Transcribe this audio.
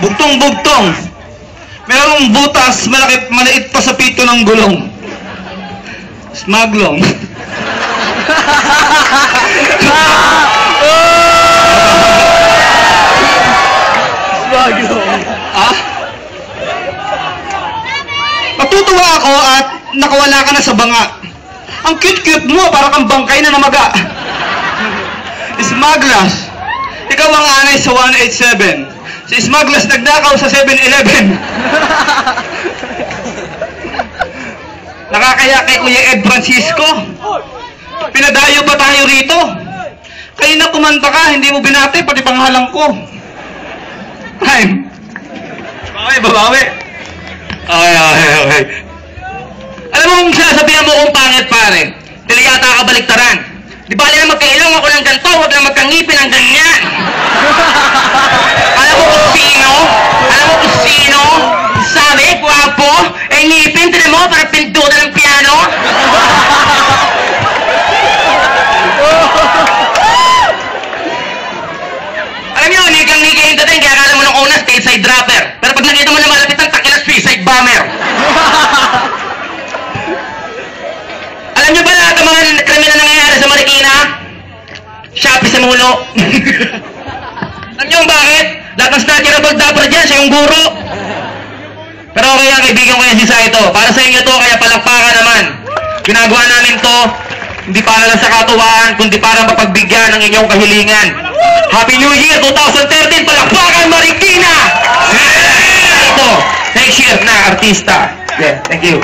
Bugtong-bugtong. Merong butas, maliit pa sa pito ng gulong. Smaglong. Smaglong. Ah? Natutuwa ako at nakawala ka na sa banga. Ang cute-cute mo, para kang bangkay na namaga. Smaglas. Ikaw ang anay sa 187. Si Smaglas nagnakaw sa 7-Eleven. Nakakaya kay Kuya Ed Francisco. Pinadayo ba tayo rito? Kayo na kumanta ka, hindi mo binati, pati panghalang ko. Time. Babawi. Okay. Alam mo kung sinasabihan mo kung pangit, pare, tila yata ka baliktaran. Di bali na magkailong ako ng ganito, huwag na magkangipin ng ganyan. Alam mo kung sino? Sabi, guwapo, ngipin, tinan mo, parang pinduda ng piano. Alam nyo, nikang-nika yung dating, kaya akala mo nung una, stateside rapper. Pero pag nakita mo na malapit ang takila, suicide bomber. Alam nyo ba lahat ang mga kriminal na nangyayari sa Marikina? Shopee sa mulo. Alam nyo bakit? Lahat ng snatcherable dapper dyan, siya yung guro. Pero okay yan, kaibigan ko yan si Saito. Para sa inyo to, kaya palakpakan naman. Ginagawa namin to, hindi para lang sa katuwaan, kundi para mapagbigyan ng inyong kahilingan. Happy New Year 2013, palakpakan Marikina! Saito, next year na artista. Yeah, thank you.